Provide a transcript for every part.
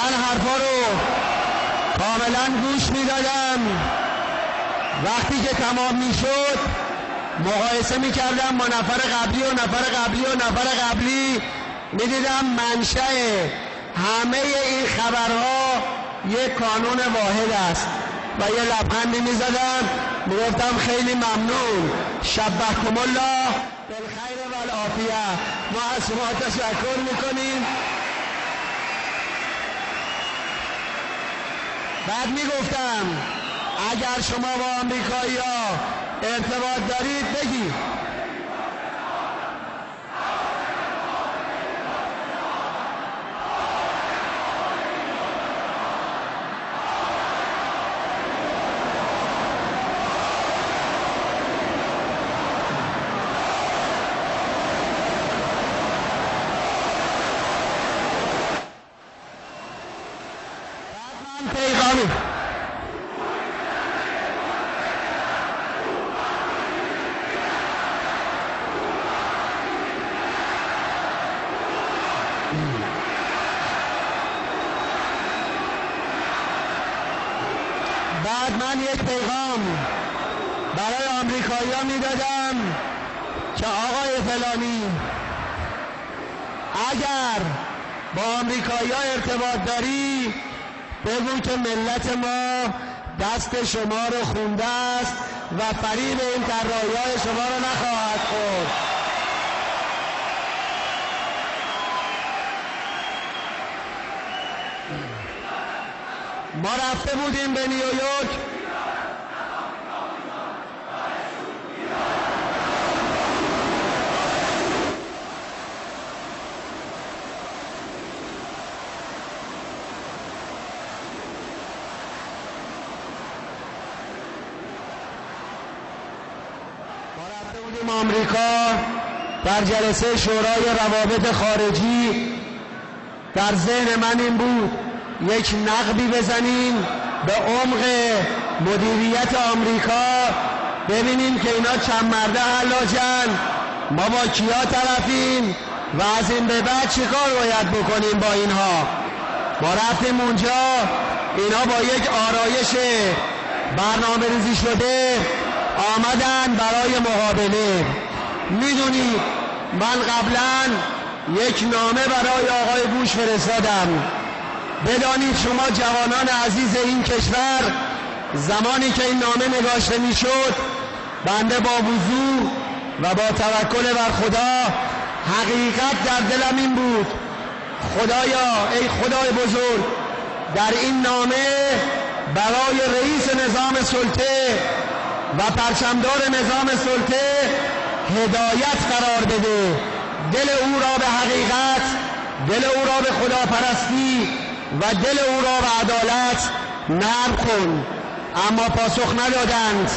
من حرفا رو کاملا گوش میدادم. وقتی که تمام میشد مقایسه میکردم با نفر قبلی و نفر قبلی و نفر قبلی، میدیدم منشأ همه این خبرها یک کانون واحد است و یه لبخندی میزدم، میگفتم خیلی ممنون، شبهکم الله بالخیر و العافیه، ما از شما تشکر میکنیم. بعد میگفتم اگر شما با آمریکایی‌ها ارتباط دارید بگید. بعد من یک پیغام برای آمریکایی‌ها میدادم که آقای فلانی اگر با آمریکایی‌ها ارتباط داری بگو که ملت ما دست شما رو خونده است و فریب این طراحی‌های شما رو نخواهد خورد. ما رفته بودیم به نیویورک، آمریکا در جلسه شورای روابط خارجی. در ذهن من این بود یک نقبی بزنیم به عمق مدیریت آمریکا، ببینیم که اینا چند مرده حلاجن، ما با کیا طرفیم و از این به بعد چی کار باید بکنیم با اینها. ما رفتیم اونجا، اینا با یک آرایش برنامه ریزی شده آمدن برای مقابله. میدونید من قبلا یک نامه برای آقای بوش فرستادم. بدانید شما جوانان عزیز این کشور، زمانی که این نامه نگاشته میشد بنده با وضوح و با توکل بر خدا حقیقت در دلم این بود، خدایا ای خدای بزرگ، در این نامه برای رئیس نظام سلطه و پرچمدار نظام سلطه هدایت قرار بده، دل او را به حقیقت، دل او را به خداپرستی و دل او را به عدالت نرم کن. اما پاسخ ندادند.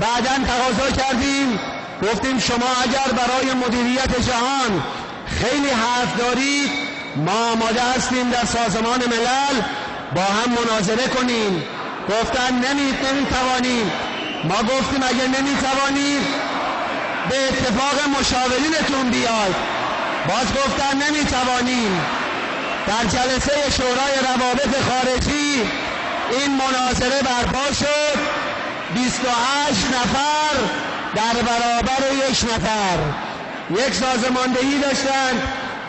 بعداً تقاضا کردیم، گفتیم شما اگر برای مدیریت جهان خیلی حرف دارید ما آماده هستیم در سازمان ملل با هم مناظره کنیم. گفتن نمیتوانیم. ما گفتیم اگر نمیتوانید به اتفاق مشاورینتون بیاید. باز گفتن نمیتوانیم. در جلسه شورای روابط خارجی این مناظره برپا شد. 28 نفر در برابر 1 نفر. یک سازماندهی داشتند،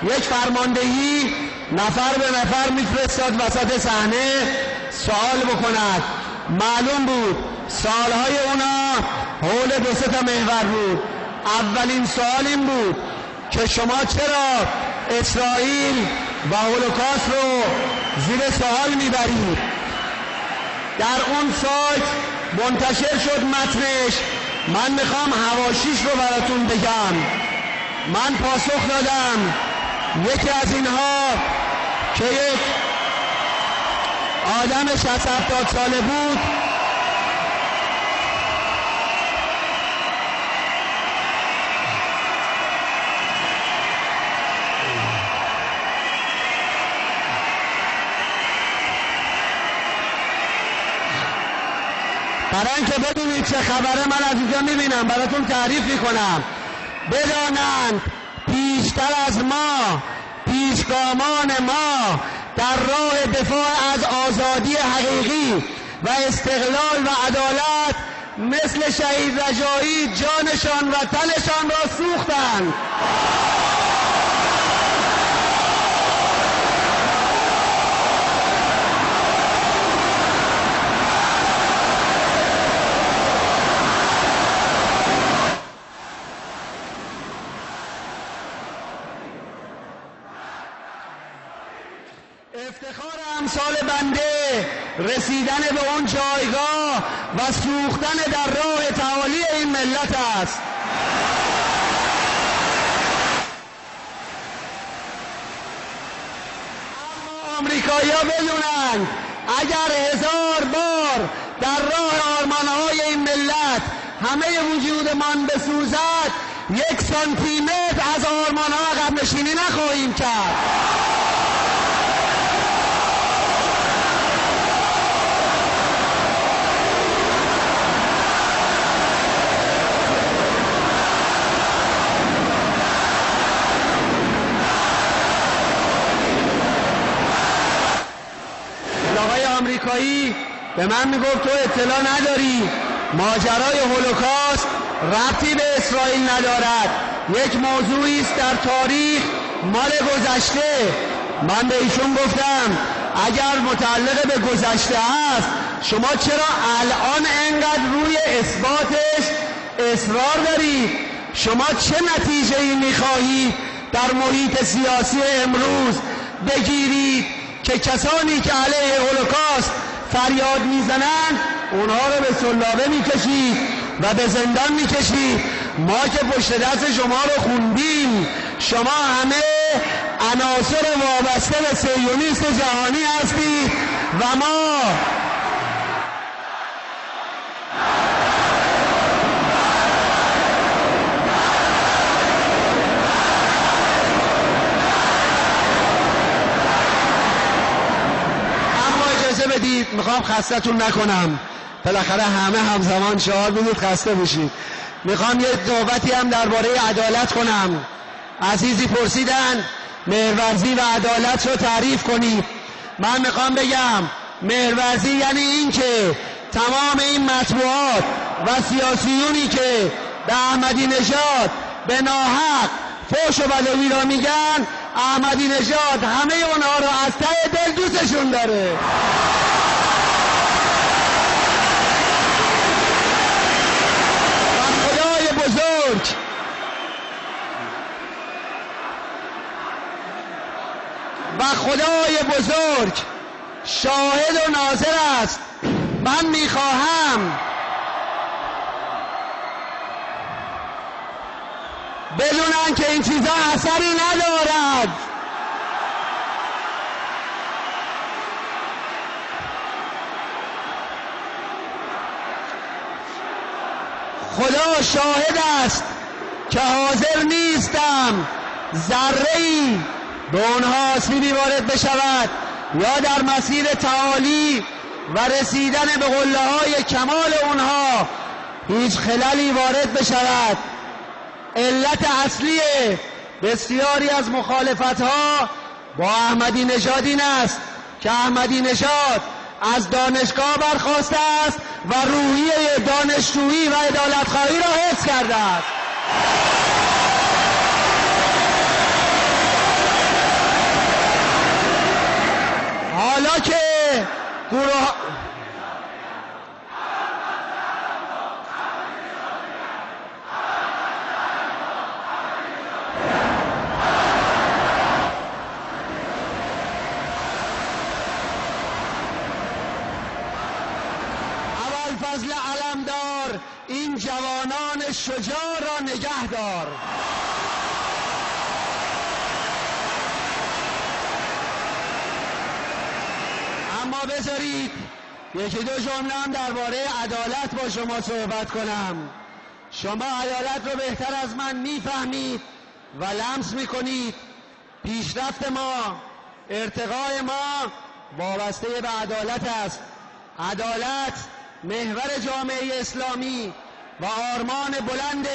یک فرماندهی نفر به نفر میفرستاد وسط صحنه سوال بکند. معلوم بود سوالهای اونا حول 2-3 تا محور بود. اولین سوال این بود که شما چرا اسرائیل و هولوکاست رو زیر سوال میبرید؟ در اون سایت منتشر شد متنش. من میخوام حواشیش رو براتون بگم. من پاسخ دادم یکی از اینها که یک آدم 60-70 ساله بود برای اینکه بدونید چه خبره من از اینجا میبینم براتون تعریف میکنم. بدانند پیشتر از ما پیشگامان ما در راه دفاع از آزادی حقیقی و استقلال و عدالت مثل شهید رجایی جانشان و تنشان را سوختند. افتخار امثال بنده رسیدن به اون جایگاه و سوختن در راه تعالی این ملت است. اما آمریکایی‌ها بدونند اگر 1000 بار در راه آرمان‌های این ملت همه وجودمان بسوزد 1 سانتیمتر از آرمان‌ها عقب نشینی نخواهیم کرد. آقای آمریکایی به من میگفت تو اطلاع نداری، ماجرای هولوکاست ربطی به اسرائیل ندارد، یک موضوعی است در تاریخ مال گذشته. من به ایشون گفتم اگر متعلق به گذشته است شما چرا الان انقدر روی اثباتش اصرار دارید؟ شما چه نتیجه‌ای می‌خواهید در محیط سیاسی امروز بگیرید که کسانی که علیه هولوکاست فریاد میزنند اونها رو به سلابه میکشید و به زندان میکشید؟ ما که پشت دست شما رو خوندیم، شما همه عناصر وابسته به صهیونیست جهانی هستید و ما بدید میخوام خستتون نکنم، بالاخره همه همزمان شعار بدید خسته بشید. میخوام یه صحبتی هم درباره عدالت کنم. عزیزی پرسیدن مهرورزی و عدالت رو تعریف کنید. من میخوام بگم مهرورزی یعنی این که تمام این مطبوعات و سیاسیونی که به احمدی نژاد به ناحق فحش و بدوی را میگن، احمدی نژاد همه اونها رو از ته دل دوستشون داره. و خدای بزرگ شاهد و ناظر است. من میخواهم بدونن که این چیزا اثری ندارد. خدا شاهد است که حاضر نیستم ذره‌ای به اونها آسیبی وارد بشود یا در مسیر تعالی و رسیدن به قله‌های کمال اونها هیچ خللی وارد بشود. علت اصلی بسیاری از مخالفت‌ها با احمدی نژاد این است که احمدی نژاد از دانشگاه برخاسته است و روحیه دانشجویی و عدالت‌خواهی را حفظ کرده است. حالا که گروه ابوالفضل علمدار این جوانان شجاع را نگه دار. اما بذارید یکی دو جمله هم درباره عدالت با شما صحبت کنم. شما عدالت رو بهتر از من میفهمید و لمس میکنید. پیشرفت ما، ارتقای ما وابسته به عدالت است. عدالت محور جامعه اسلامی و آرمان بلند